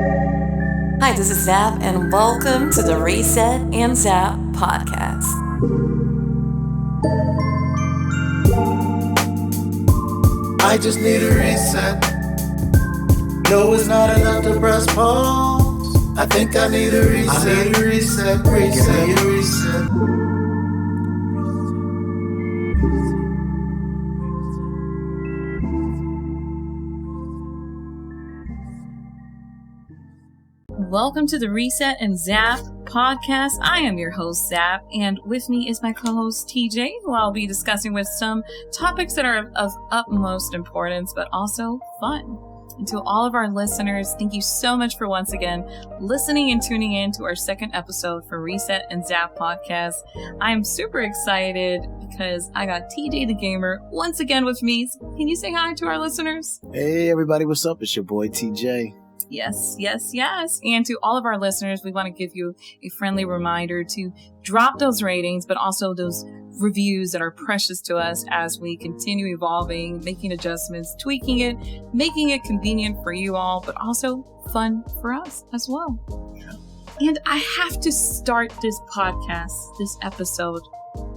Hi, this is Zap, and welcome to the Reset and Zap podcast. I just need a reset. No, it's not enough to press pause. I think I need a reset. I need a reset. Give me a reset. Welcome to the Reset and Zap podcast. I am your host, Zap, and with me is my co-host, TJ, who I'll be discussing with some topics that are of utmost importance, but also fun. And to all of our listeners, thank you so much for once again listening and tuning in to our second episode for Reset and Zap podcast. I am super excited because I got TJ the Gamer once again with me. Can you say hi to our listeners? Hey, everybody, what's up? It's your boy, TJ. Yes. And to all of our listeners, we want to give you a friendly reminder to drop those ratings, but also those reviews that are precious to us as we continue evolving, making adjustments, tweaking it, making it convenient for you all, but also fun for us as well. Yeah. And I have to start this podcast, this episode,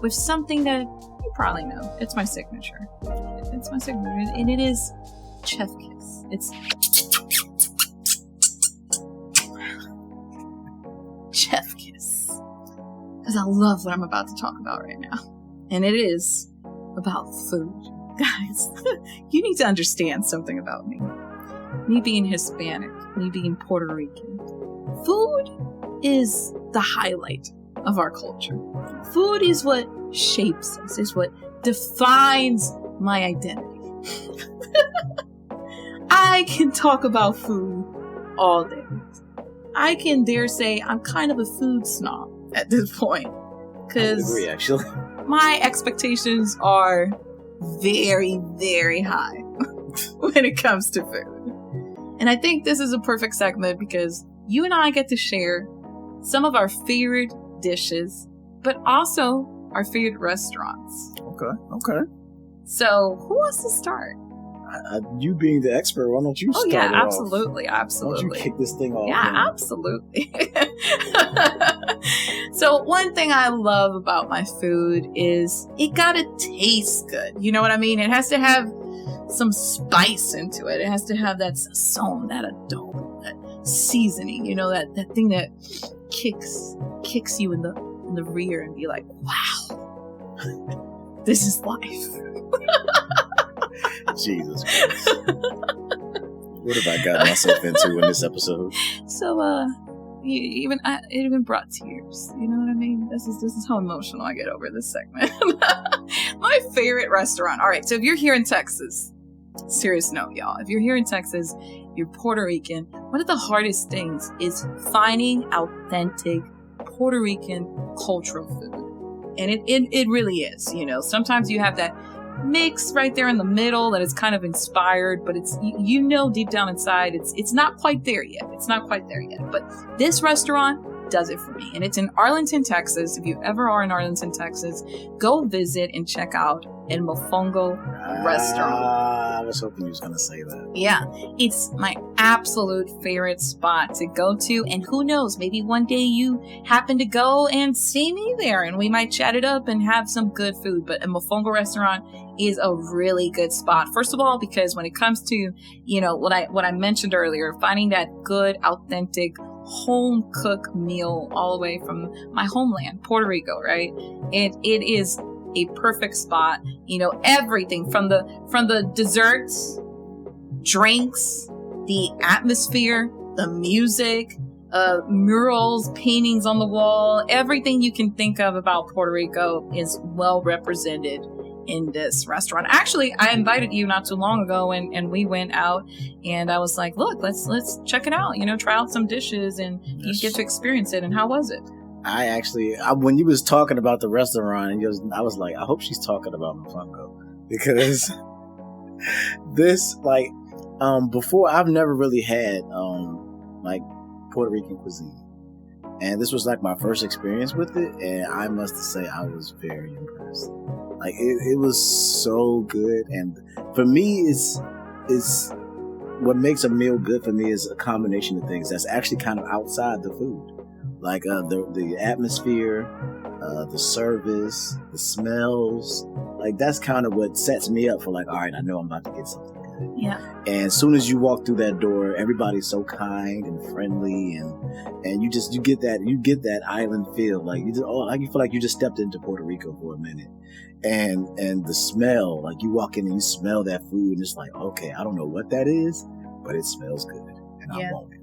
with something that you probably know. It's my signature. And it is Chef Kiss. It's Chef Kiss. Because I love what I'm about to talk about right now. And it is about food. Guys, you need to understand something about me. Me being Hispanic, me being Puerto Rican. Food is the highlight of our culture. Food is what shapes us, is what defines my identity. I can talk about food all day. I can dare say I'm kind of a food snob at this point. Because I would agree, actually. My expectations are very, very high when it comes to food. And I think this is a perfect segment because you and I get to share some of our favorite dishes, but also our favorite restaurants. Okay. So who wants to start? You being the expert, why don't you start? Oh yeah, it absolutely. Why don't you kick this thing off? Yeah, man? absolutely. So one thing I love about my food is it gotta taste good. You know what I mean? It has to have some spice into it. It has to have that sazon, that adobo, that seasoning. You know, that thing that kicks you in the rear and be like, wow, this is life. Jesus Christ. What have I gotten myself into in this episode? So, it even brought tears. You know what I mean? This is how emotional I get over this segment. My favorite restaurant. All right, so if you're here in Texas, serious note, y'all. If you're here in Texas, you're Puerto Rican. One of the hardest things is finding authentic Puerto Rican cultural food, and it really is. You know, sometimes you have that mix right there in the middle that is kind of inspired, but it's deep down inside it's not quite there yet. But this restaurant does it for me, and it's in Arlington, Texas. If you ever are in Arlington, Texas, go visit and check out El Mofongo restaurant. I was hoping you was gonna say that. Yeah, it's my absolute favorite spot to go to, and who knows, maybe one day you happen to go and see me there, and we might chat it up and have some good food. But a Mofongo restaurant is a really good spot. First of all, because when it comes to, you know, what I mentioned earlier, finding that good, authentic, home cooked meal all the way from my homeland, Puerto Rico, right? It is a perfect spot. You know, everything from the desserts, drinks, the atmosphere, the music, murals, paintings on the wall, everything you can think of about Puerto Rico is well represented in this restaurant. Actually, I invited you not too long ago and we went out, and I was like, look, let's check it out, you know, try out some dishes and you get to experience it. And how was it? When you was talking about the restaurant, I was like, I hope she's talking about Mofongo, because this, like, before, I've never really had like Puerto Rican cuisine, and this was like my first experience with it, and I must say I was very impressed. Like, it was so good, and for me, it's what makes a meal good for me is a combination of things that's actually kind of outside the food. Like the atmosphere, the service, the smells. Like that's kind of what sets me up for like, all right, I know I'm about to get something good. Yeah. And as soon as you walk through that door, everybody's so kind and friendly, and you get that island feel. Like you feel like you just stepped into Puerto Rico for a minute. And the smell, like you walk in and you smell that food, and it's like, okay, I don't know what that is, but it smells good, and I want it.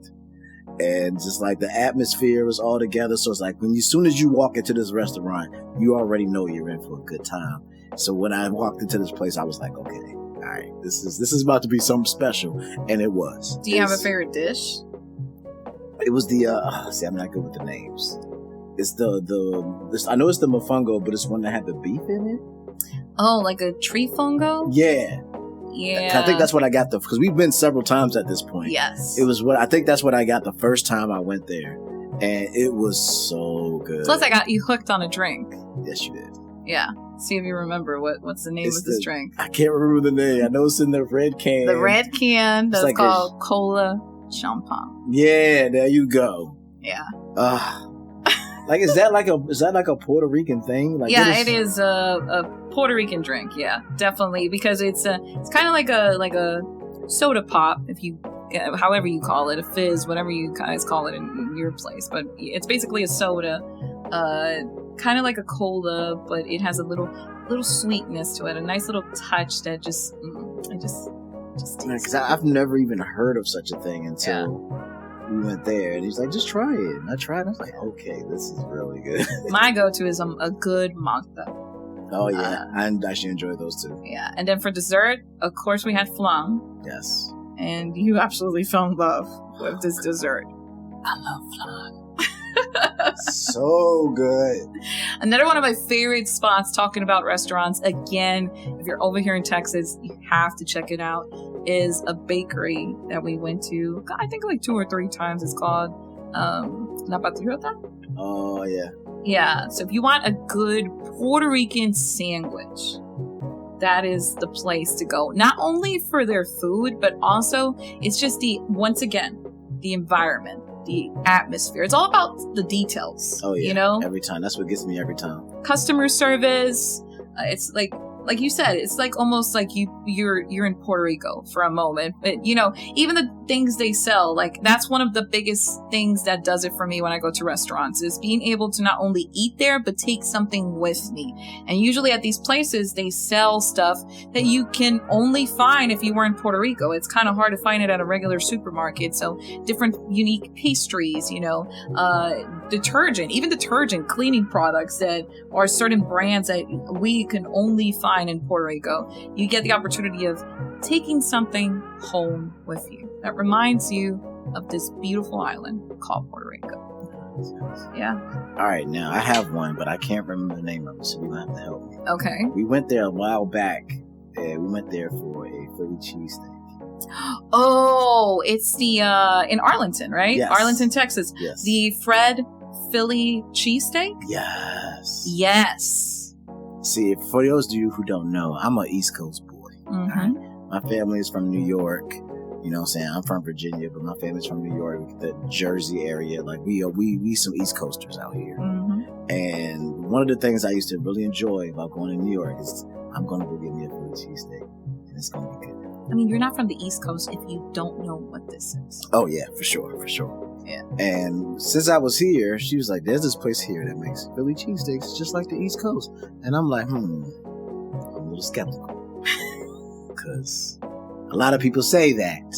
And just like the atmosphere was all together. So it's like as soon as you walk into this restaurant, you already know you're in for a good time. So when I walked into this place, I was like, okay, all right, this is about to be something special. And it was. Do you have a favorite dish? It was I'm not good with the names. It's I know it's the mofongo, but it's one that had the beef in it. Oh, like a trifongo? Yeah. Yeah. I think that's what I got because we've been several times at this point. Yes. I think that's what I got the first time I went there. And it was so good. Plus I got you hooked on a drink. Yes, you did. Yeah. See if you remember what's the name of this drink. I can't remember the name. I know it's in the red can. The red can that's like called Cola Champagne. Yeah, there you go. Yeah. Like is that like a Puerto Rican thing? Like it is a Puerto Rican drink. Yeah, definitely, because it's kind of like a soda pop, if you however you call it, a fizz, whatever you guys call it in your place. But it's basically a soda, kind of like a cola, but it has a little sweetness to it, a nice little touch that just because I've never even heard of such a thing until. Yeah. We went there, and he's like, just try it. And I tried. I was like, okay, this is really good. My go-to is a good malta. Oh, yeah. I actually enjoy those, too. Yeah. And then for dessert, of course, we had flan. Yes. And you absolutely fell in love with this dessert. I love flan. So good. Another one of my favorite spots, talking about restaurants, again, if you're over here in Texas, you have to check it out, is a bakery that we went to, I think like 2 or 3 times. It's called La Patriota. Oh, yeah. Yeah, so if you want a good Puerto Rican sandwich, that is the place to go. Not only for their food, but also it's just once again, the environment, the atmosphere. It's all about the details. Oh, yeah. You know? Every time. That's what gets me every time. Customer service. It's like you said, it's like almost like you're in Puerto Rico for a moment. But, you know, even the things they sell, like that's one of the biggest things that does it for me when I go to restaurants, is being able to not only eat there, but take something with me. And usually at these places, they sell stuff that you can only find if you were in Puerto Rico. It's kind of hard to find it at a regular supermarket. So different unique pastries, you know, detergent, cleaning products that are certain brands that we can only find in Puerto Rico. You get the opportunity of taking something home with you that reminds you of this beautiful island called Puerto Rico. Yeah. All right, now I have one, but I can't remember the name of it, so you're going to have to help me. Okay. We went there a while back, and we went there for a Philly cheesesteak. Oh, it's the in Arlington, right? Yes. Arlington, Texas. Yes. The Fred Philly cheesesteak? Yes. Yes. See, for those of you who don't know, I'm an East Coast boy. Mm-hmm. Right? My family is from New York. You know what I'm saying? I'm from Virginia, but my family's from New York, the Jersey area. Like we some East Coasters out here. Mm-hmm. And one of the things I used to really enjoy about going to New York is I'm going to go get me a Philly cheesesteak, and it's going to be good. I mean, you're not from the East Coast if you don't know what this is. Oh, yeah, for sure. Yeah. And since I was here, she was like, there's this place here that makes Philly cheesesteaks just like the East Coast. And I'm like, I'm a little skeptical. Because a lot of people say that,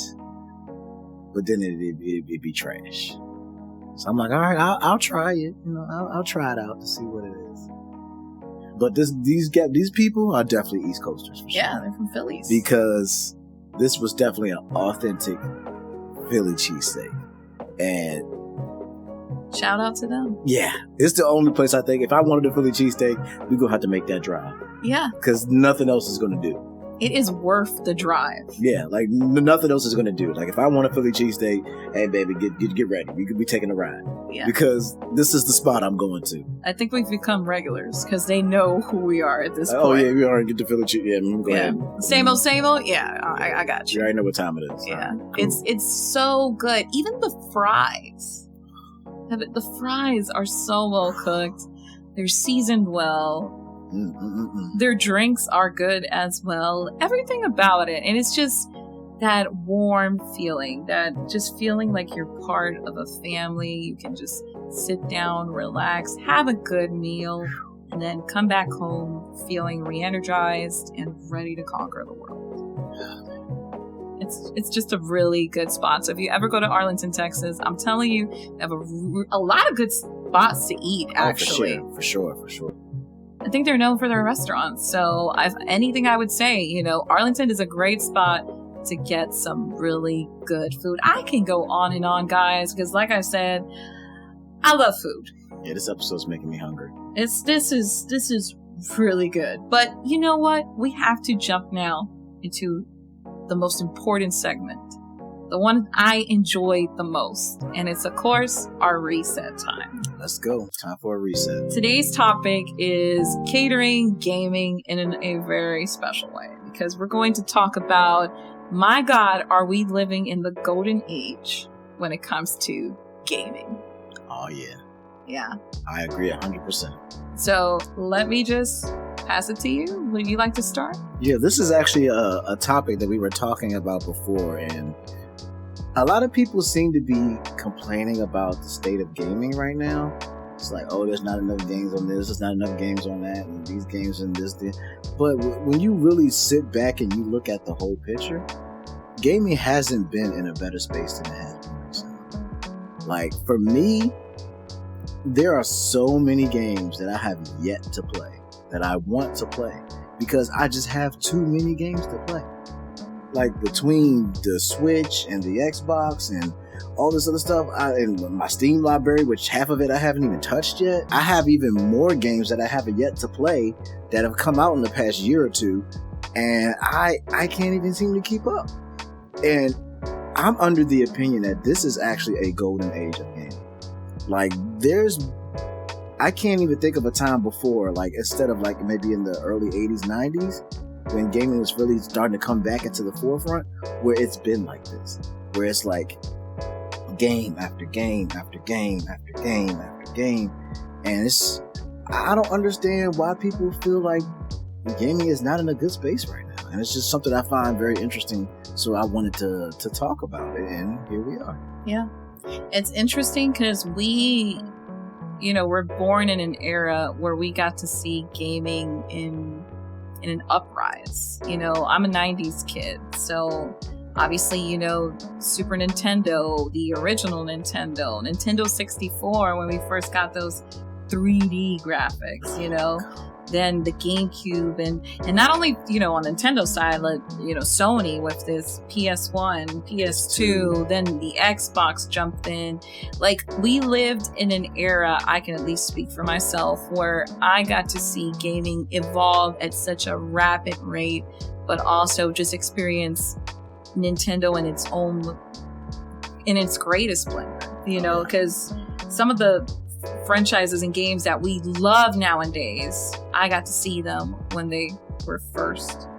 but then it'd be trash. So I'm like, all right, I'll try it. You know, I'll try it out to see what it is. But these people are definitely East Coasters for sure. Yeah, they're from Phillies. Because this was definitely an authentic Philly cheesesteak. And shout out to them. Yeah, it's the only place I think if I wanted a Philly cheesesteak, we're going to have to make that drive. Yeah. Because nothing else is going to do. It is worth the drive. Yeah, like nothing else is going to do. Like if I want a Philly cheesesteak, hey baby, get ready. We could be taking a ride. Yeah. Because this is the spot I'm going to. I think we've become regulars because they know who we are at this point. Oh, yeah, we already get the feeling. Yeah, go ahead. Same old, same old. Yeah, I got you. You already know what time it is. Yeah. Cool. It's so good. Even the fries. The fries are so well cooked. They're seasoned well. Their drinks are good as well. Everything about it. And it's just that warm feeling, that just feeling like you're part of a family. You can just sit down, relax, have a good meal, and then come back home feeling re-energized and ready to conquer the world. It's just a really good spot. So if you ever go to Arlington, Texas, I'm telling you, they have a lot of good spots to eat, actually. For sure. I think they're known for their restaurants. So anything I would say, Arlington is a great spot to get some really good food. I can go on and on, guys, because like I said, I love food. Yeah, this episode's making me hungry. This is really good. But you know what? We have to jump now into the most important segment. The one I enjoy the most. And it's, of course, our reset time. Let's go. Time for a reset. Today's topic is catering gaming in a very special way. Because we're going to talk about, my God, are we living in the golden age when it comes to gaming? Oh, yeah. Yeah. I agree 100%. So let me just pass it to you. Would you like to start? Yeah, this is actually a topic that we were talking about before, and a lot of people seem to be complaining about the state of gaming right now. It's like, oh, there's not enough games on this, there's not enough games on that, and these games and this. But when you really sit back and you look at the whole picture, gaming hasn't been in a better space than it has been recently. Like, for me, there are so many games that I have yet to play, that I want to play, because I just have too many games to play. Like, between the Switch and the Xbox and all this other stuff, and my Steam library, which half of it I haven't even touched yet, I have even more games that I haven't yet to play that have come out in the past year or two, and I can't even seem to keep up. And I'm under the opinion that this is actually a golden age of gaming. Like, I can't even think of a time before, like, instead of like maybe in the early 80s, 90s, when gaming was really starting to come back into the forefront, where it's been like this, where it's like game after game after game after game after game. And I don't understand why people feel like gaming is not in a good space right now. And it's just something I find very interesting. So I wanted to talk about it, and here we are. Yeah. It's interesting because we're born in an era where we got to see gaming in an uprise. I'm a 90s kid, so obviously, Super Nintendo, the original Nintendo 64, when we first got those 3D graphics, then the GameCube, and not only, on Nintendo side, like, Sony with this PS1, PS2, then the Xbox jumped in. Like, we lived in an era, I can at least speak for myself, where I got to see gaming evolve at such a rapid rate, but also just experience Nintendo in its greatest splendor, because some of the franchises and games that we love nowadays, I got to see them when they were first,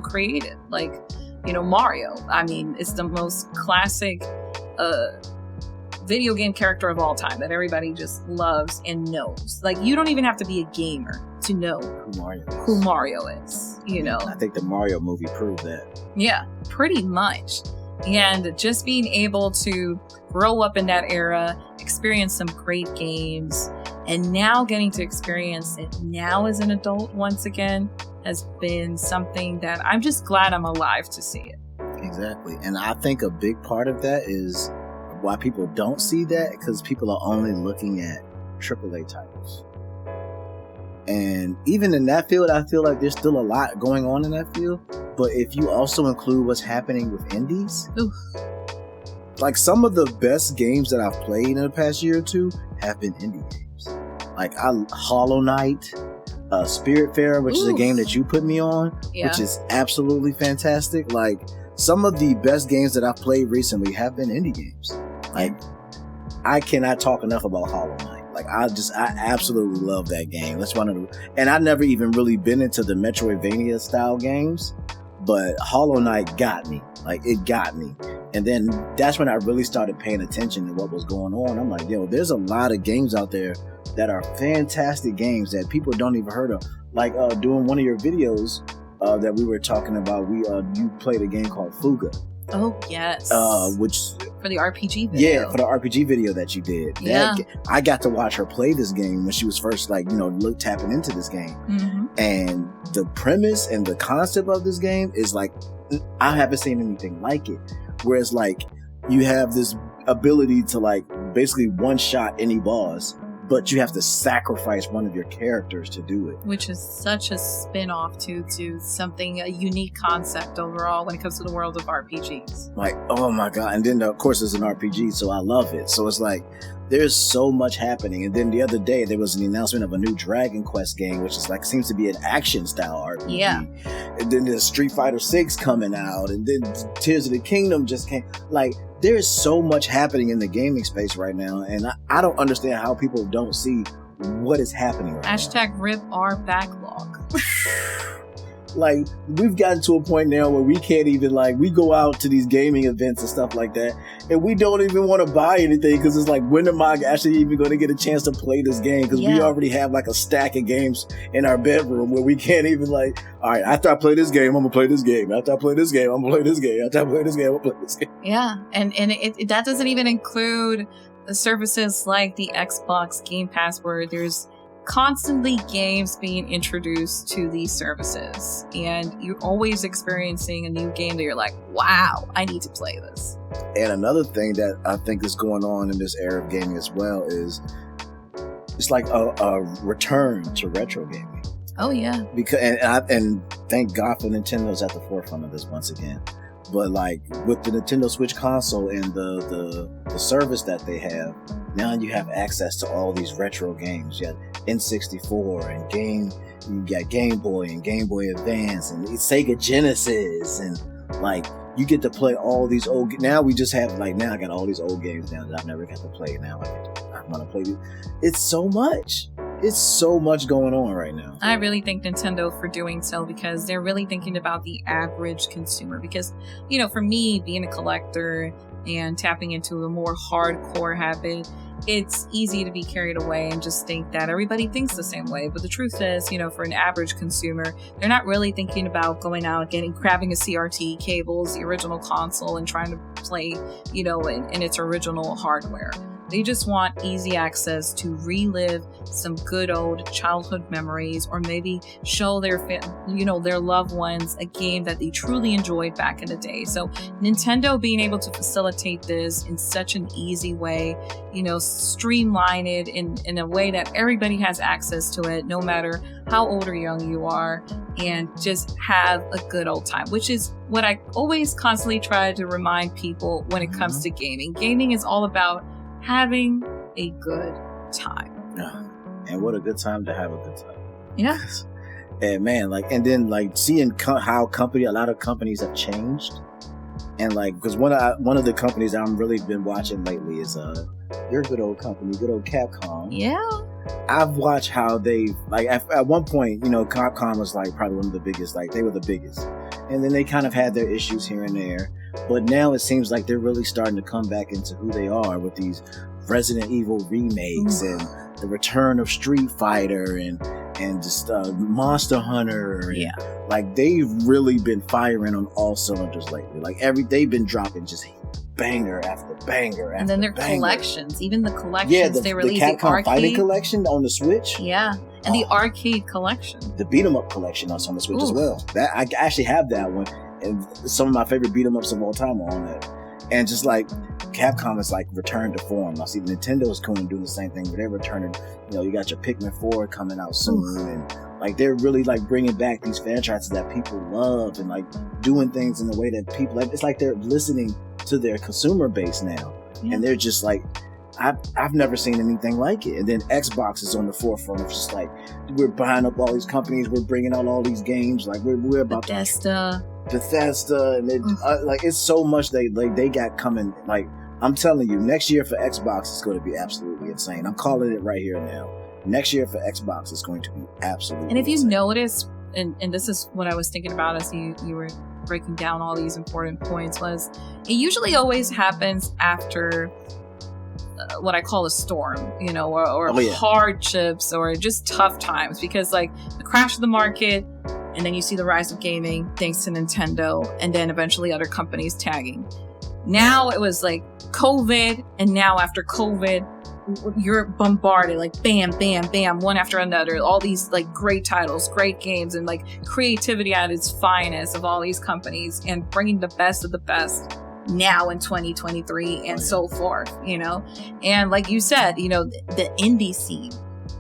created. Like, Mario. I mean, it's the most classic video game character of all time that everybody just loves and knows. Like, you don't even have to be a gamer to know who Mario is, I think the Mario movie proved that. Yeah, pretty much. And just being able to grow up in that era, experience some great games, and now getting to experience it now as an adult once again has been something that I'm just glad I'm alive to see it. Exactly. And I think a big part of that is why people don't see that, because people are only looking at AAA titles. And even in that field, I feel like there's still a lot going on in that field. But if you also include what's happening with indies, like, some of the best games that I've played in the past year or two have been indie games. Like, Hollow Knight, Spiritfarer, which is a game that you put me on, which is absolutely fantastic. Like, some of the best games that I've played recently have been indie games. Like, I cannot talk enough about Hollow Knight. Like, I absolutely love that game. And I never even really been into the Metroidvania style games, but Hollow Knight got me. Like, it got me. And then that's when I really started paying attention to what was going on. I'm like, yo, there's a lot of games out there that are fantastic games that people don't even heard of. Like, doing one of your videos that we were talking about, you played a game called Fuga. Oh, yes. Which for the RPG video. Yeah, for the RPG video that you did. Yeah. I got to watch her play this game when she was first, like, tapping into this game. Mm-hmm. And the premise and the concept of this game is like, I haven't seen anything like it. Whereas, like, you have this ability to, like, basically one-shot any boss, but you have to sacrifice one of your characters to do it. Which is such a spin-off to something, a unique concept overall when it comes to the world of RPGs. Like, oh my God. And then, of course, it's an RPG, so I love it. So it's like, there's so much happening. And then the other day, there was an announcement of a new Dragon Quest game, which is like, seems to be an action-style RPG. Yeah. And then there's Street Fighter 6 coming out, and then Tears of the Kingdom just came. Like, there's so much happening in the gaming space right now, and I don't understand how people don't see what is happening right now. #RIP our backlog. Like, we've gotten to a point now where we can't even, like, we go out to these gaming events and stuff like that, and we don't even want to buy anything because it's like, when am I actually even going to get a chance to play this game? Because we already have, like, a stack of games in our bedroom where we can't even, like, all right, after I play this game, I'm going to play this game. After I play this game, I'm going to play this game. After I play this game, I'm going to play this game. Yeah, and it that doesn't even include the services like the Xbox Game Pass, where there's constantly games being introduced to these services, and you're always experiencing a new game that you're like, wow, I need to play this. And another thing that I think is going on in this era of gaming as well is it's like a return to retro gaming. Oh yeah, because and thank God for Nintendo's at the forefront of this once again. But like with the Nintendo Switch console and the service that they have, now you have access to all these retro games. You got N64 and you got Game Boy and Game Boy Advance and Sega Genesis, and like you get to play all these old. Now we just have now I got all these old games now that I've never got to play. Now I want to play these. It's so much. It's so much going on right now. I really thank Nintendo for doing so, because they're really thinking about the average consumer. Because, for me, being a collector and tapping into a more hardcore habit, it's easy to be carried away and just think that everybody thinks the same way. But the truth is, for an average consumer, they're not really thinking about going out and grabbing a CRT cables, the original console, and trying to play, in its original hardware. They just want easy access to relive some good old childhood memories, or maybe show their loved ones a game that they truly enjoyed back in the day. So Nintendo being able to facilitate this in such an easy way, streamline it in a way that everybody has access to it, no matter how old or young you are, and just have a good old time, which is what I always constantly try to remind people when it comes to gaming. Gaming is all about having a good time. And what a good time to have a good time. Yeah. And man, and then seeing how a lot of companies have changed. And because one of the companies I've really been watching lately is your good old company, good old Capcom. Yeah. I've watched how they at one point, Capcom was probably one of the biggest, they were the biggest. And then they kind of had their issues here and there. But now it seems like they're really starting to come back into who they are with these Resident Evil remakes and the return of Street Fighter and just Monster Hunter. And, they've really been firing on all cylinders lately. They've been dropping just banger after banger after and then their banger. Collections, even the collections they released, the Capcom Fighting Collection on the Switch. Yeah, and the arcade collection, the beat 'em up collection also on the Switch as well. That I actually have that one, and some of my favorite beat 'em ups of all time are on that. And just Capcom is returned to form. I see Nintendo is going to do the same thing, but they're returning. You got your Pikmin 4 coming out soon, and they're really bringing back these franchises that people love, and doing things in the way that people it's they're listening to their consumer base now, and they're just I've never seen anything like it. And then Xbox is on the forefront of just we're buying up all these companies, we're bringing out all these games, we're about Bethesda, and it's so much they got coming I'm telling you, next year for Xbox is going to be absolutely insane. I'm calling it right here now. Next year for Xbox is going to be absolutely And if you insane. notice, and this is what I was thinking about as you were breaking down all these important points, was it usually always happens after what I call a storm, or hardships or just tough times, because like the crash of the market, and then you see the rise of gaming thanks to Nintendo, and then eventually other companies tagging. Now it was like COVID, and now after COVID, you're bombarded, like bam, bam, bam, one after another. All these like great titles, great games, and like creativity at its finest of all these companies, and bringing the best of the best now in 2023 and so forth, And like you said, the indie scene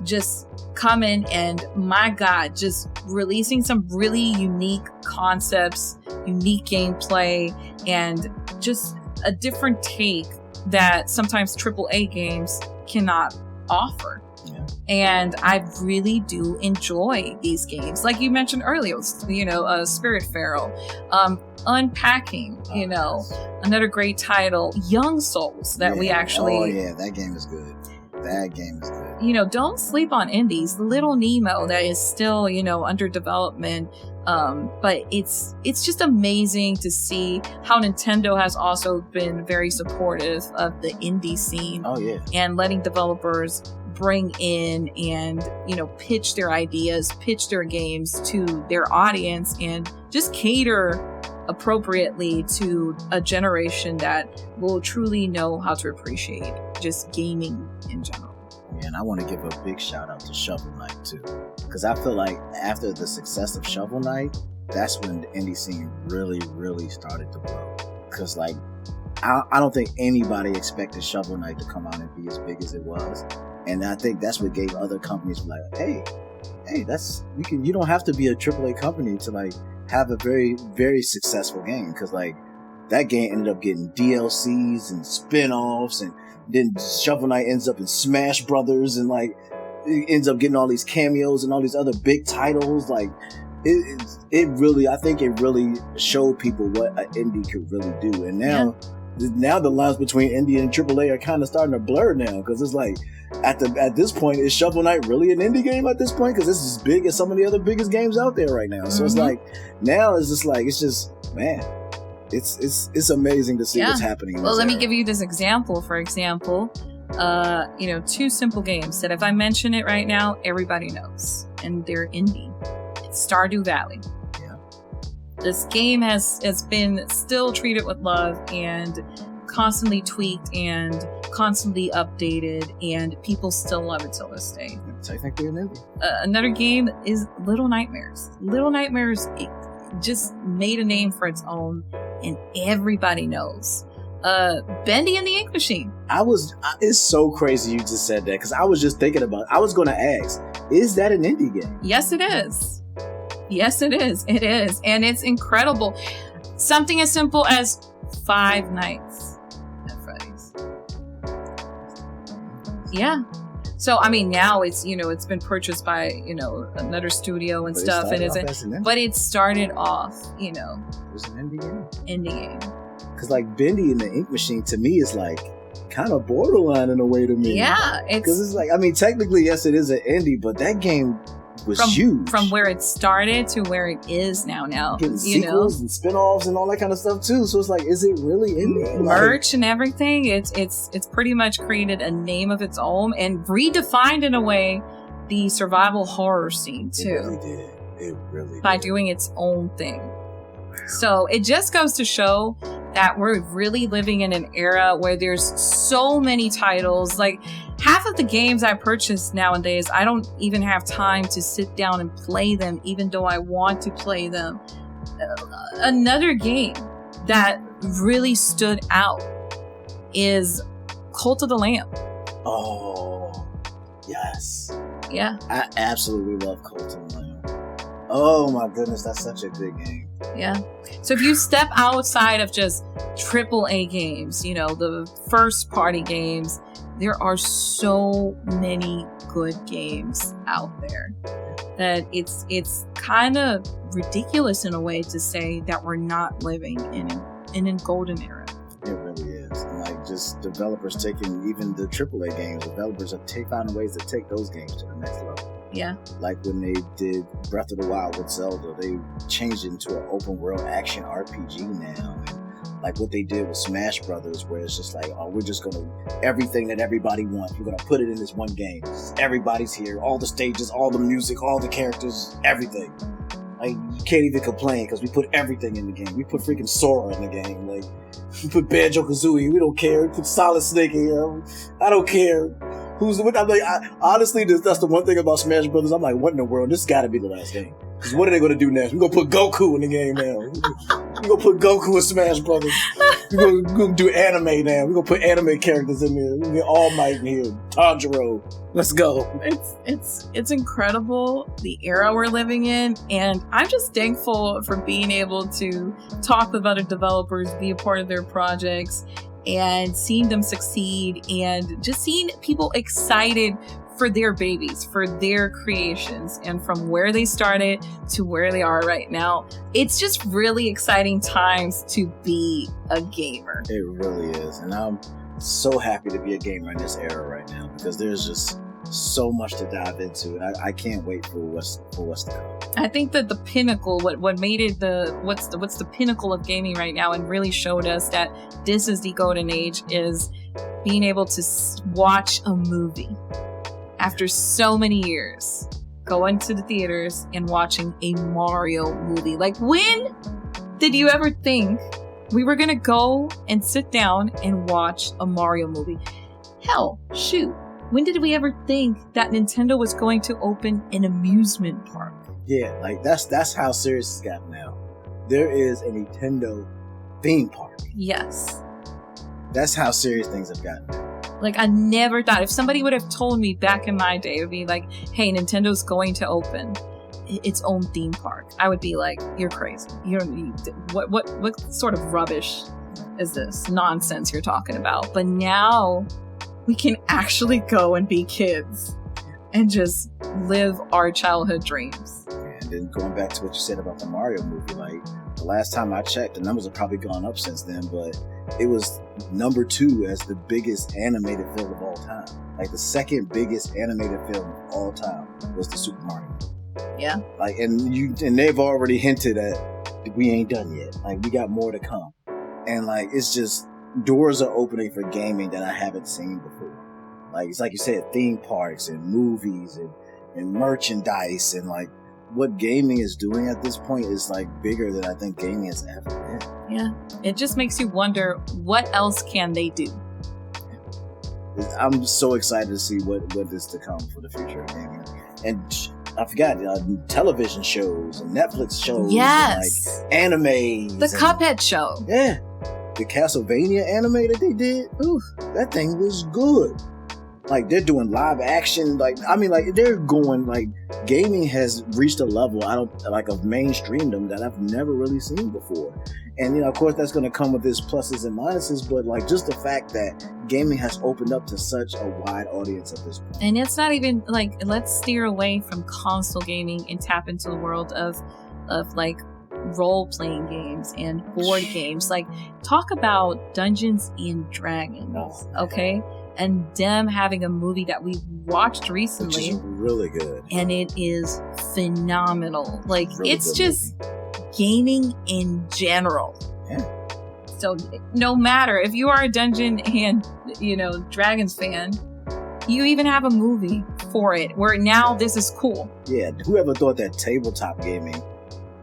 just coming and my God, just releasing some really unique concepts, unique gameplay, and just a different take that sometimes AAA games cannot offer. Yeah. And I really do enjoy these games. Like you mentioned earlier, Spiritfarer, Unpacking, another great title, Young Souls that we actually... Oh yeah, that game is good. Don't sleep on indies. Little Nemo that is still, under development. But it's just amazing to see how Nintendo has also been very supportive of the indie scene. Oh yeah. And letting developers bring in and, pitch their ideas, pitch their games to their audience, and just cater appropriately to a generation that will truly know how to appreciate just gaming in general. And I want to give a big shout out to Shovel Knight too, because I feel like after the success of Shovel Knight, that's when the indie scene really, really started to blow. Because like, I don't think anybody expected Shovel Knight to come out and be as big as it was, and I think that's what gave other companies like, hey, you don't have to be a AAA company to like have a very, very successful game, because like that game ended up getting DLCs and spin-offs, and then Shovel Knight ends up in Smash Brothers, and like it ends up getting all these cameos and all these other big titles. Like it really showed people what an indie could really do. And now the lines between indie and AAA are kind of starting to blur now, because it's like at this point, is Shovel Knight really an indie game at this point? Because it's as big as some of the other biggest games out there right now. So it's like now it's just man, it's amazing to see what's happening. Well, let me give you this example. For example, two simple games that if I mention it right now, everybody knows, and they're indie. It's Stardew Valley. Yeah. This game has been still treated with love and constantly tweaked and constantly updated, and people still love it till this day. Technically an indie. Another game is Little Nightmares. Little Nightmares just made a name for its own, and everybody knows. Bendy and the Ink Machine. It's so crazy you just said that, because I was just thinking about it. I was going to ask, is that an indie game? Yes, it is. Yes, it is. It is. And it's incredible. Something as simple as 5 Nights at Freddy's. Yeah. So, I mean, now it's, it's been purchased by, another studio and but stuff. But it started off, It was an indie game. Indie game. Because, like, Bendy and the Ink Machine, to me, is, like, kind of borderline in a way to me. Yeah. Because it's like, I mean, technically, yes, it is an indie, but that game was huge. From where it started to where it is now. Getting sequels and spin-offs and all that kind of stuff, too. So it's like, is it really indie? Merch and everything. It's pretty much created a name of its own and redefined, in a way, the survival horror scene, too. It really did. By doing its own thing. So it just goes to show that we're really living in an era where there's so many titles. Like, half of the games I purchase nowadays, I don't even have time to sit down and play them, even though I want to play them. Another game that really stood out is Cult of the Lamb. Oh, yes. Yeah. I absolutely love Cult of the Lamb. Oh my goodness, that's such a good game. Yeah. So if you step outside of just AAA games, the first party games, there are so many good games out there that it's kind of ridiculous in a way to say that we're not living in a golden era. It really is. And like, just developers taking even the AAA games. Developers are finding ways to take those games to the next level. Yeah. Like when they did Breath of the Wild with Zelda, they changed it into an open world action RPG now. And like what they did with Smash Brothers, where it's just like, oh, we're just gonna everything that everybody wants, we're gonna put it in this one game. Everybody's here, all the stages, all the music, all the characters, everything. Like, you can't even complain because we put everything in the game. We put freaking Sora in the game. Like, we put Banjo-Kazooie. We don't care. We put Solid Snake in here. I don't care. I'm like, honestly, that's the one thing about Smash Brothers. I'm like, what in the world? This got to be the last game. Because what are they going to do next? We're going to put Goku in the game now. We're going to put Goku in Smash Brothers. We're going to do anime now. We're going to put anime characters in there. We're going to get All Might in here. Tanjiro. Let's go. It's incredible, the era we're living in. And I'm just thankful for being able to talk with other developers, be a part of their projects, and seeing them succeed, and just seeing people excited for their babies, for their creations, and from where they started to where they are right now. It's just really exciting times to be a gamer. It really is. And I'm so happy to be a gamer in this era right now, because there's just so much to dive into, and I can't wait for what's to come. I think that the pinnacle, what made it what's the pinnacle of gaming right now, and really showed us that this is the golden age, is being able to watch a movie after so many years, going to the theaters and watching a Mario movie. Like, when did you ever think we were gonna go and sit down and watch a Mario movie? Hell, shoot. When did we ever think that Nintendo was going to open an amusement park? Yeah, like that's how serious it's gotten now. There is a Nintendo theme park. Yes. That's how serious things have gotten now. Like, I never thought, if somebody would have told me back in my day, it would be like, hey, Nintendo's going to open its own theme park, I would be like, you're crazy. What sort of rubbish is this nonsense you're talking about? But now we can actually go and be kids and just live our childhood dreams. And then going back to what you said about the Mario movie, like, the last time I checked, the numbers have probably gone up since then, but it was number 2 as the biggest animated film of all time. Like, the second biggest animated film of all time was the Super Mario movie. Yeah. Like, and they've already hinted at we ain't done yet. Like, we got more to come. And like, it's just, doors are opening for gaming that I haven't seen before. Like, it's like you said, theme parks and movies and merchandise, and like, what gaming is doing at this point is like bigger than I think gaming has ever been. Yeah. It just makes you wonder, what else can they do? I'm so excited to see what is to come for the future of gaming. And I forgot, television shows and Netflix shows. Yes. And like anime. The Cuphead show. Yeah. The Castlevania anime that they did. Ooh, that thing was good. Like, they're doing live action. Like, I mean, like, they're going, like, gaming has reached a level of mainstreamdom that I've never really seen before. And, of course, that's going to come with its pluses and minuses, but, like, just the fact that gaming has opened up to such a wide audience at this point. And it's not even, like, let's steer away from console gaming and tap into the world of like, role-playing games and board games. Like, talk about Dungeons and Dragons, okay? And them having a movie that we watched recently. Which is really good. And it is phenomenal. Like, really, it's just gaming in general. Yeah. So no matter if you are a Dungeon and, Dragons fan, you even have a movie for it where now this is cool. Yeah. Whoever thought that tabletop gaming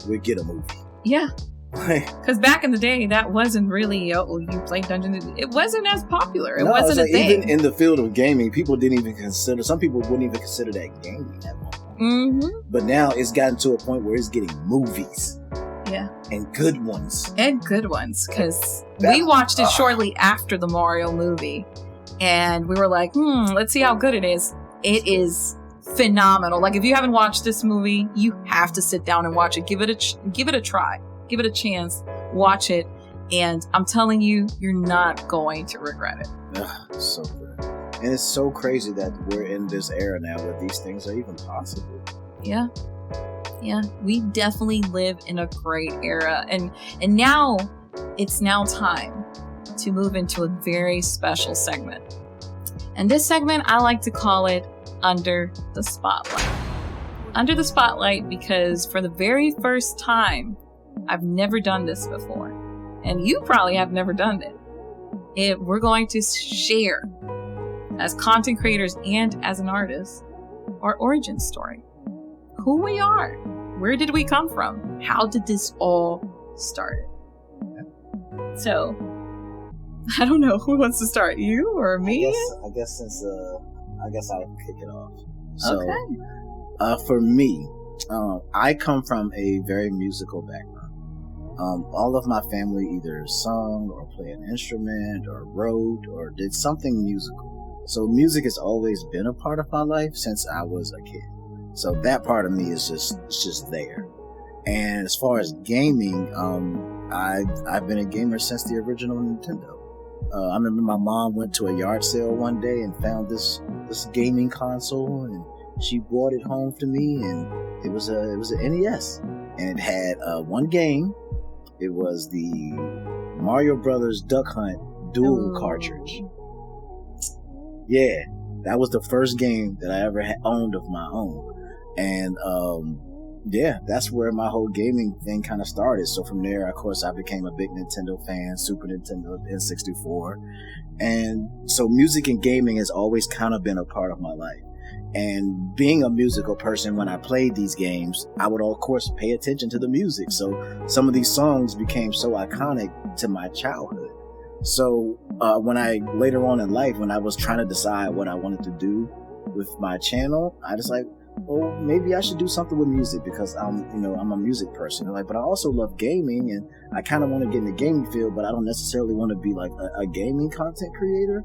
would get a movie? Yeah. Because back in the day, that wasn't really, you played Dungeons. It wasn't as popular. It wasn't a thing. Even in the field of gaming, people didn't even consider, some people wouldn't even consider that gaming at one point. Mm-hmm. But now it's gotten to a point where it's getting movies. Yeah. And good ones. Because we watched it shortly after the Mario movie. And we were like, let's see how good it is. It is phenomenal. Like, if you haven't watched this movie, you have to sit down and watch it. Give it a try. Give it a chance, watch it, and I'm telling you, you're not going to regret it. Ugh, so good. And it's so crazy that we're in this era now where these things are even possible. Yeah. Yeah. We definitely live in a great era. And now, it's now time to move into a very special segment. And this segment, I like to call it Under the Spotlight. Under the Spotlight because for the very first time, I've never done this before. And you probably have never done it. We're going to share, as content creators and as an artist, our origin story. Who we are. Where did we come from? How did this all start? So, I don't know. Who wants to start? You or me? I guess I'll kick it off. So, for me, I come from a very musical background. All of my family either sung or played an instrument or wrote or did something musical. So music has always been a part of my life since I was a kid. So that part of me is just there. And as far as gaming, I've been a gamer since the original Nintendo. I remember my mom went to a yard sale one day and found this gaming console, and she brought it home to me, and it was an NES, and it had one game. It was the Mario Brothers Duck Hunt dual cartridge. Yeah, that was the first game that I ever owned of my own. And yeah, that's where my whole gaming thing kind of started. So from there, of course, I became a big Nintendo fan, Super Nintendo, N64. And so music and gaming has always kind of been a part of my life. And being a musical person, when I played these games, I would, of course, pay attention to the music. So some of these songs became so iconic to my childhood. So when I, later on in life, when I was trying to decide what I wanted to do with my channel, I was like, well, maybe I should do something with music because I'm a music person. But I also love gaming, and I kind of want to get in the gaming field, but I don't necessarily want to be like a gaming content creator.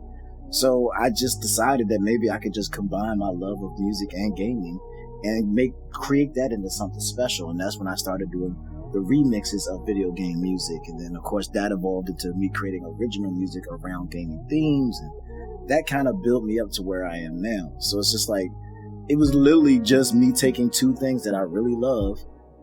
So I just decided that maybe I could just combine my love of music and gaming and create that into something special. And that's when I started doing the remixes of video game music. And then, of course, that evolved into me creating original music around gaming themes. And that kind of built me up to where I am now. So it's just like, it was literally just me taking two things that I really love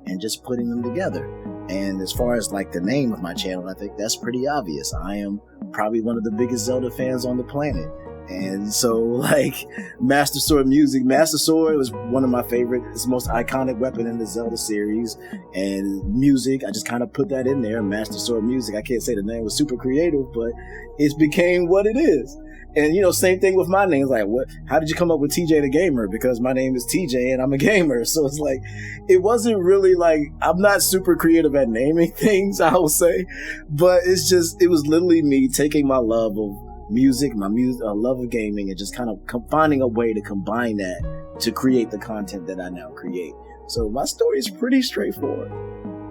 and just putting them together. And as far as like the name of my channel, I think that's pretty obvious. I am probably one of the biggest Zelda fans on the planet. And so like Master Sword music, Master Sword was one of my favorite, it's the most iconic weapon in the Zelda series. And music, I just kind of put that in there, Master Sword music. I can't say the name was super creative, but it became what it is. And, same thing with my name. It's like, how did you come up with TJ the Gamer? Because my name is TJ and I'm a gamer. So it's like, it wasn't really like, I'm not super creative at naming things, I will say. But it was literally me taking my love of music, love of gaming, and just kind of finding a way to combine that to create the content that I now create. So my story is pretty straightforward.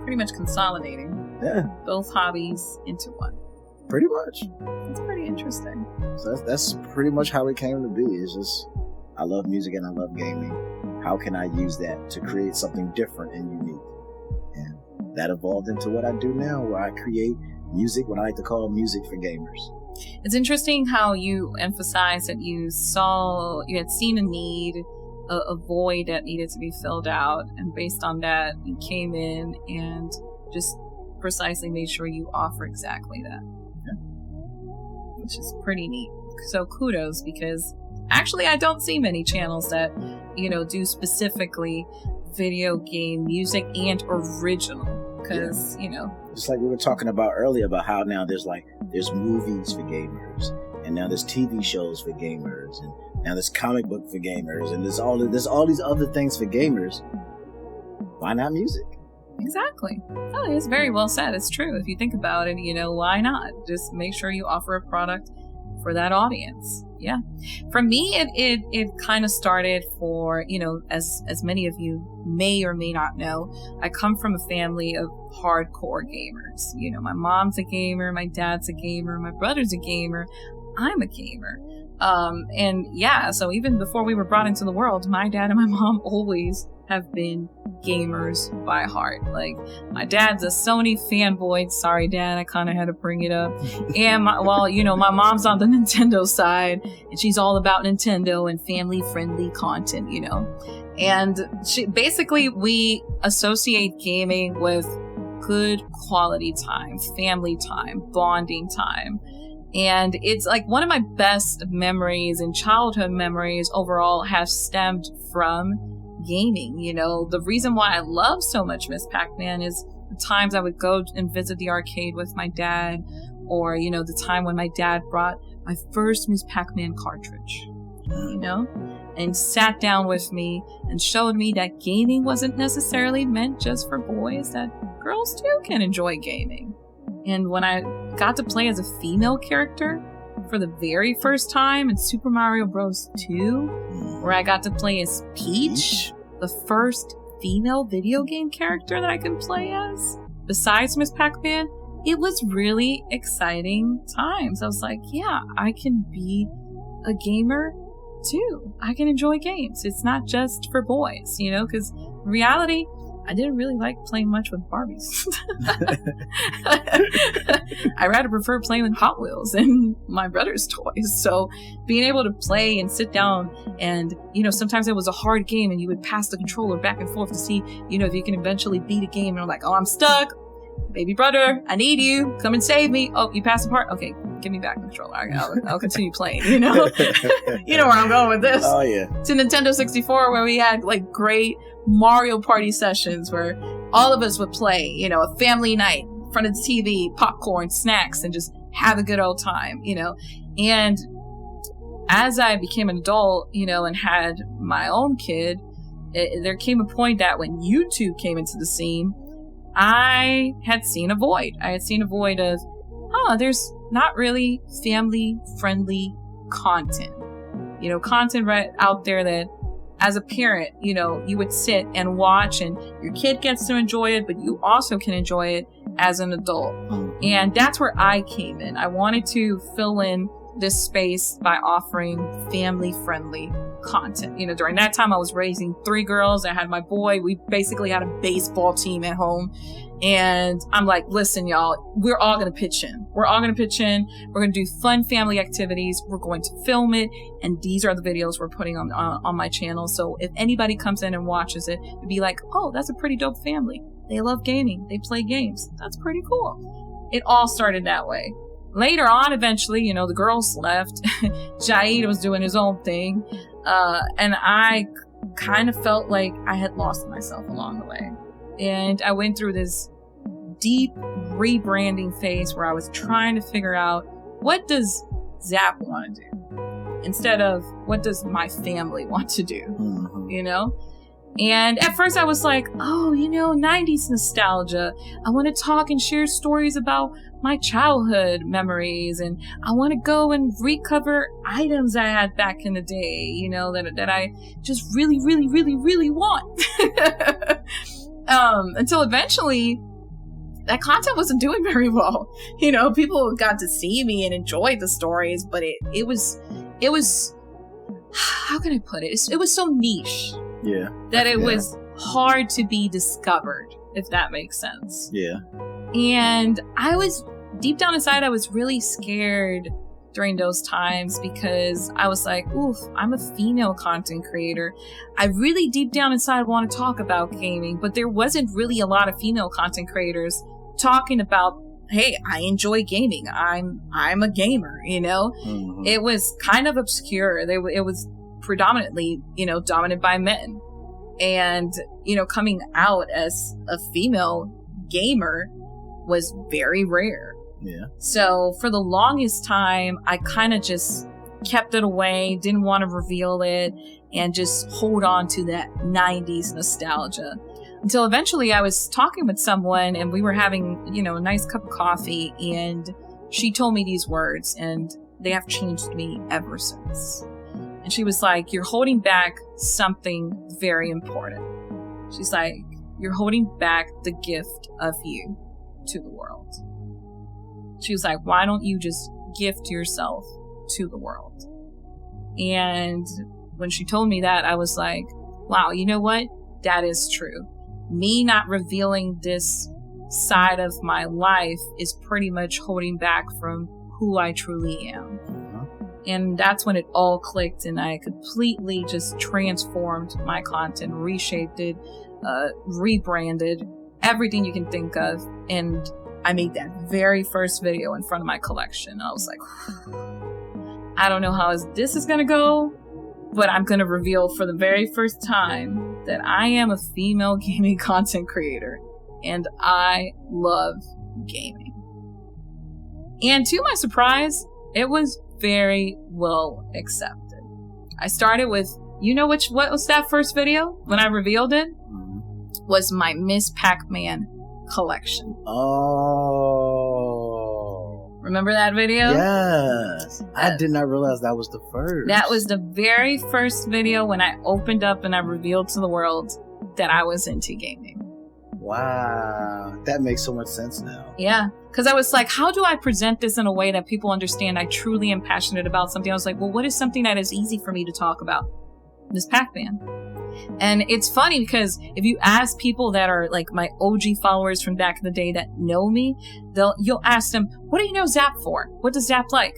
Pretty much consolidating both hobbies into one. Pretty much. That's pretty interesting. So that's pretty much how it came to be. It's just, I love music and I love gaming. How can I use that to create something different and unique? And that evolved into what I do now, where I create music, what I like to call music for gamers. It's interesting how you emphasize that you had seen a need, a void that needed to be filled out. And based on that, you came in and just precisely made sure you offer exactly that. Which is pretty neat. So kudos, because actually I don't see many channels that, do specifically video game music and original. Because, just like we were talking about earlier about how now there's movies for gamers, and now there's TV shows for gamers, and now there's comic book for gamers, and there's all these other things for gamers. Why not music? Exactly. Oh, it's very well said. It's true. If you think about it, why not? Just make sure you offer a product for that audience. Yeah. For me, it kind of started for, as many of you may or may not know, I come from a family of hardcore gamers. My mom's a gamer, my dad's a gamer, my brother's a gamer, I'm a gamer. And yeah, so even before we were brought into the world, my dad and my mom always have been gamers by heart. Like, my dad's a Sony fanboy. Sorry, Dad, I kind of had to bring it up. And my mom's on the Nintendo side, and she's all about Nintendo and family-friendly content, And we associate gaming with good quality time, family time, bonding time. And it's like one of my best memories and childhood memories overall have stemmed from gaming. You know, the reason why I love so much Miss Pac-Man is the times I would go and visit the arcade with my dad, or, you know, the time when my dad brought my first Miss Pac-Man cartridge, you know, and sat down with me and showed me that gaming wasn't necessarily meant just for boys, that girls too can enjoy gaming. And when I got to play as a female character for the very first time in Super Mario Bros. 2, where I got to play as Peach, the first female video game character that I can play as, besides Miss Pac-Man, it was really exciting times. I was like, yeah, I can be a gamer too. I can enjoy games. It's not just for boys, you know, because in reality, I didn't really like playing much with Barbies. I rather prefer playing with Hot Wheels and my brother's toys. So being able to play and sit down and, you know, sometimes it was a hard game and you would pass the controller back and forth to see, you know, if you can eventually beat a game. And I'm like, oh, I'm stuck. Baby brother, I need you. Come and save me. Oh, you passed the part? Okay, give me back the controller. I'll continue playing, you know? You know where I'm going with this. Oh, yeah. To Nintendo 64, where we had like great Mario Party sessions where all of us would play, you know, a family night in front of the TV, popcorn, snacks, and just have a good old time, you know? And as I became an adult, you know, and had my own kid, there came a point that when YouTube came into the scene, I had seen a void. I had seen a void of, there's not really family-friendly content. You know, content right out there that, as a parent, you know, you would sit and watch and your kid gets to enjoy it, but you also can enjoy it as an adult. And that's where I came in. I wanted to fill in this space by offering family-friendly content. You know, during that time I was raising 3 girls. I had my boy. We basically had a baseball team at home. And I'm like, listen, y'all, we're all going to pitch in. We're all going to pitch in. We're going to do fun family activities. We're going to film it. And these are the videos we're putting on my channel. So if anybody comes in and watches it, it'd be like, oh, that's a pretty dope family. They love gaming. They play games. That's pretty cool. It all started that way. Later on, eventually, you know, the girls left. Jaid was doing his own thing. And I kind of felt like I had lost myself along the way. And I went through this deep rebranding phase where I was trying to figure out, what does Zap want to do? Instead of, what does my family want to do? Mm-hmm. You know? And at first I was like, oh, you know, 90s nostalgia. I want to talk and share stories about my childhood memories. And I want to go and recover items I had back in the day, you know, that I just really, really, really, really want. Until eventually that content wasn't doing very well. You know, people got to see me and enjoy the stories, but it was, how can I put it? It was so niche. Yeah. That it was hard to be discovered, if that makes sense. Yeah. And I was, deep down inside, I was really scared during those times because I was like, oof, I'm a female content creator. I really deep down inside want to talk about gaming, but there wasn't really a lot of female content creators talking about, hey, I enjoy gaming. I'm a gamer, you know? Mm-hmm. It was kind of obscure. It was predominantly, you know, dominated by men. And, you know, coming out as a female gamer was very rare. Yeah. So for the longest time, I kind of just kept it away, didn't want to reveal it, and just hold on to that 90s nostalgia. Until eventually I was talking with someone and we were having, you know, a nice cup of coffee, and she told me these words, and they have changed me ever since. And she was like, you're holding back something very important. She's like, you're holding back the gift of you to the world. She was like, why don't you just gift yourself to the world? And when she told me that, I was like, wow, you know what? That is true. Me not revealing this side of my life is pretty much holding back from who I truly am. And that's when it all clicked, and I completely just transformed my content, reshaped it, rebranded, everything you can think of. And I made that very first video in front of my collection. I was like, I don't know how this is going to go, but I'm going to reveal for the very first time that I am a female gaming content creator and I love gaming. And to my surprise, it was very well accepted. I started with, what was that first video when I revealed it? Was my Miss Pac-Man collection. Oh. Remember that video? Yes. I did not realize that was the first. That was the very first video when I opened up and I revealed to the world that I was into gaming. Wow. That makes so much sense now. Yeah. Because I was like, how do I present this in a way that people understand I truly am passionate about something? I was like, well, what is something that is easy for me to talk about? This Pac-Man. And it's funny because if you ask people that are like my OG followers from back in the day that know me, you'll ask them, what do you know Zap for? What does Zap like?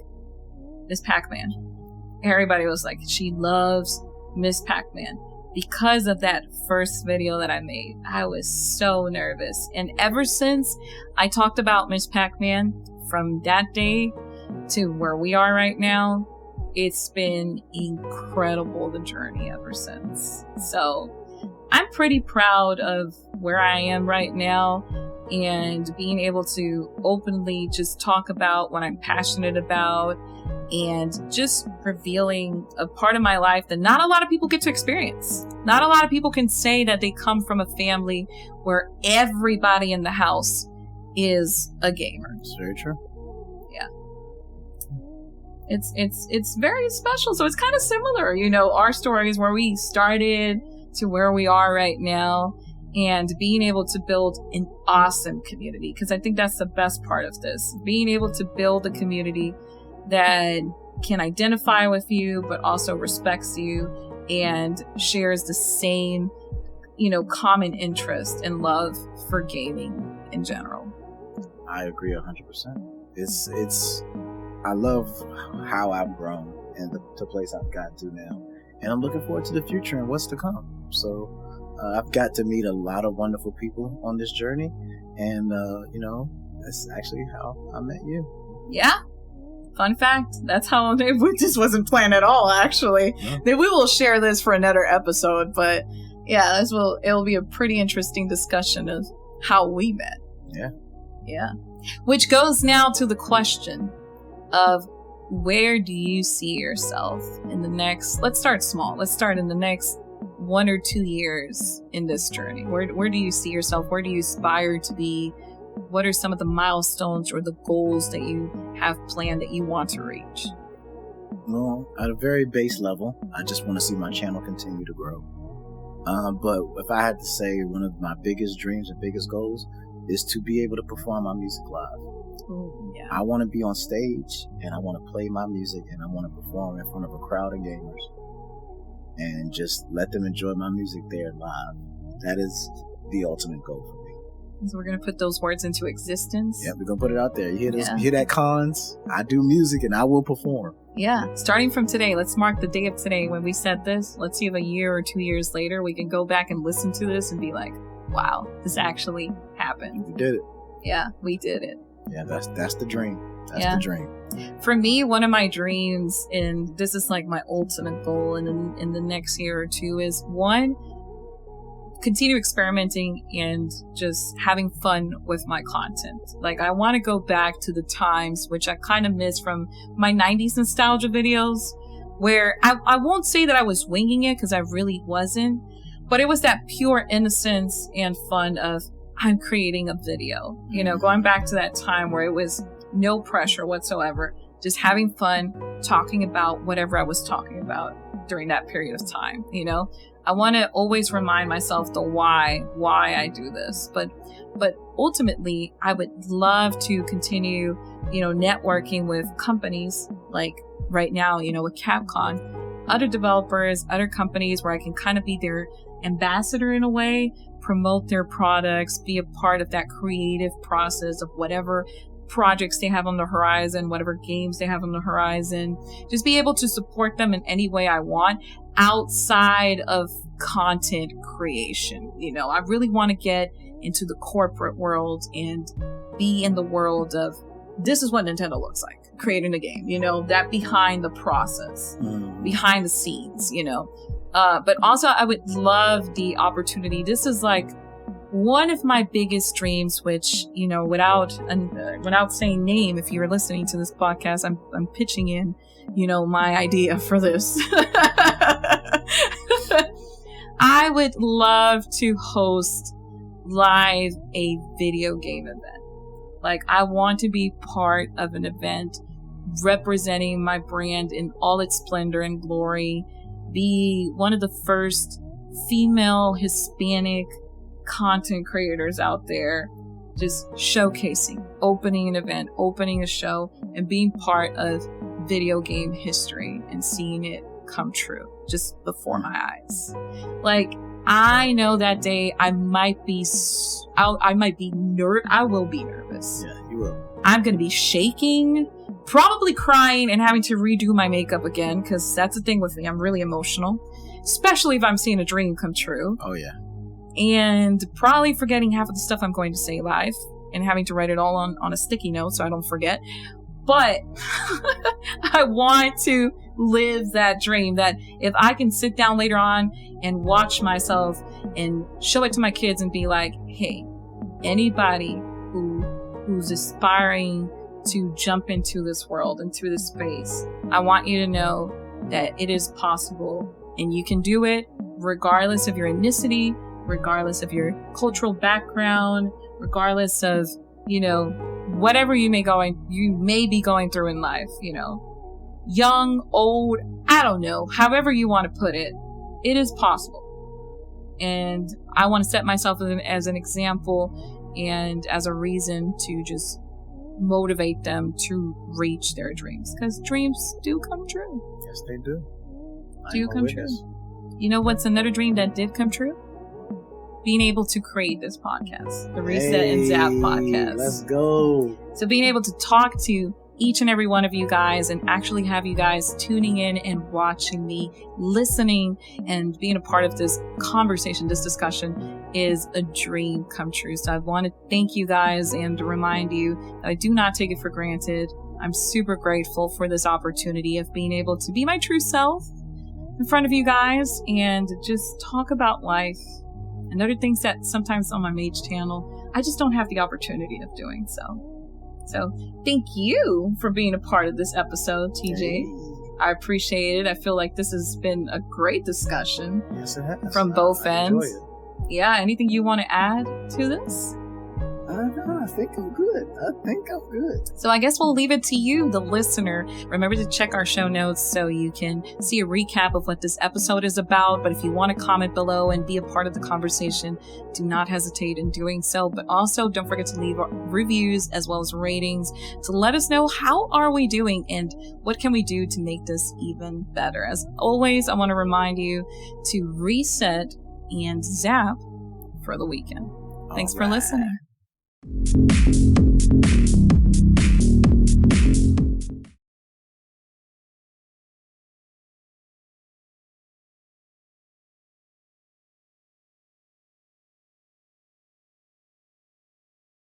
Miss Pac-Man. Everybody was like, she loves Miss Pac-Man. Because of that first video that I made, I was so nervous. And ever since I talked about Miss Pac-Man, from that day to where we are right now, it's been incredible, the journey ever since. So I'm pretty proud of where I am right now and being able to openly just talk about what I'm passionate about and just revealing a part of my life that not a lot of people get to experience. Not a lot of people can say that they come from a family where everybody in the house is a gamer. It's very true. Yeah. It's very special. So it's kind of similar, our stories where we started to where we are right now and being able to build an awesome community. Because I think that's the best part of this. Being able to build a community that can identify with you, but also respects you and shares the same, common interest and love for gaming in general. I agree 100%. I love how I've grown and the place I've gotten to now. And I'm looking forward to the future and what's to come. So I've got to meet a lot of wonderful people on this journey. And, that's actually how I met you. Yeah. Fun fact, that's how this wasn't planned at all, actually. Yeah. We will share this for another episode, but yeah, it'll be a pretty interesting discussion of how we met. Yeah. Yeah. Which goes now to the question of where do you see yourself in the next, let's start small. Let's start in the next 1 or 2 years in this journey. Where do you see yourself? Where do you aspire to be? What are some of the milestones or the goals that you have planned that you want to reach? Well, at a very base level, I just want to see my channel continue to grow. But if I had to say one of my biggest dreams and biggest goals is to be able to perform my music live. Ooh, yeah. I want to be on stage and I want to play my music and I want to perform in front of a crowd of gamers and just let them enjoy my music there live. That is the ultimate goal for me. So we're going to put those words into existence. Yeah, we're going to put it out there. You hear this? You hear that, cons? I do music and I will perform. Yeah. Starting from today, let's mark the day of today when we said this. Let's see if a year or 2 years later we can go back and listen to this and be like, wow, this actually happened. We did it. Yeah, we did it. Yeah, that's the dream. That's the dream. For me, one of my dreams, and this is like my ultimate goal in the next year or two, is one, continue experimenting and just having fun with my content. Like, I want to go back to the times which I kind of miss from my 90s nostalgia videos, where I won't say that I was winging it, because I really wasn't, but it was that pure innocence and fun of, I'm creating a video, going back to that time where it was no pressure whatsoever, just having fun, talking about whatever I was talking about during that period of time. I want to always remind myself the why I do this, but ultimately I would love to continue, networking with companies like right now, with Capcom, other developers, other companies where I can kind of be their ambassador in a way, promote their products, be a part of that creative process of whatever projects they have on the horizon, whatever games they have on the horizon, just be able to support them in any way I want outside of content creation. I really want to get into the corporate world and be in the world of, this is what Nintendo looks like, creating a game, that behind the process, behind the scenes, but also I would love the opportunity. This is like one of my biggest dreams, which, without saying name, if you're listening to this podcast, I'm pitching in, my idea for this. I would love to host live a video game event. Like, I want to be part of an event representing my brand in all its splendor and glory, be one of the first female Hispanic content creators out there, just showcasing, opening an event, opening a show, and being part of video game history and seeing it come true just before my eyes. Like, I know that day I might be I will be nervous. Yeah, you will. I'm going to be shaking, probably crying and having to redo my makeup again, because that's the thing with me. I'm really emotional, especially if I'm seeing a dream come true. Oh, yeah. And probably forgetting half of the stuff I'm going to say live and having to write it all on a sticky note so I don't forget. But I want to live that dream, that if I can sit down later on and watch myself and show it to my kids and be like, hey, anybody who's aspiring to jump into this world, into this space, I want you to know that it is possible and you can do it regardless of your ethnicity, regardless of your cultural background, regardless of, whatever you may be going through in life, young, old, I don't know, however you want to put it, it is possible. And I want to set myself as an example and as a reason to just motivate them to reach their dreams, because dreams do come true. Yes, they do. True. You know what's another dream that did come true? Being able to create this podcast, the Reset and Zap podcast. Let's go. So being able to talk to each and every one of you guys and actually have you guys tuning in and watching me, listening and being a part of this conversation, this discussion is a dream come true. So I want to thank you guys and remind you that I do not take it for granted. I'm super grateful for this opportunity of being able to be my true self in front of you guys and just talk about life and other things that sometimes on my Mage channel, I just don't have the opportunity of doing so. So thank you for being a part of this episode, TJ. Hey. I appreciate it. I feel like this has been a great discussion. Yes, it has. From both ends. Enjoy it. Yeah, anything you want to add to this? No, I think I'm good. So I guess we'll leave it to you, the listener. Remember to check our show notes so you can see a recap of what this episode is about. But if you want to comment below and be a part of the conversation, do not hesitate in doing so. But also don't forget to leave reviews as well as ratings to let us know how are we doing and what can we do to make this even better. As always, I want to remind you to reset and zap for the weekend. Thanks for listening.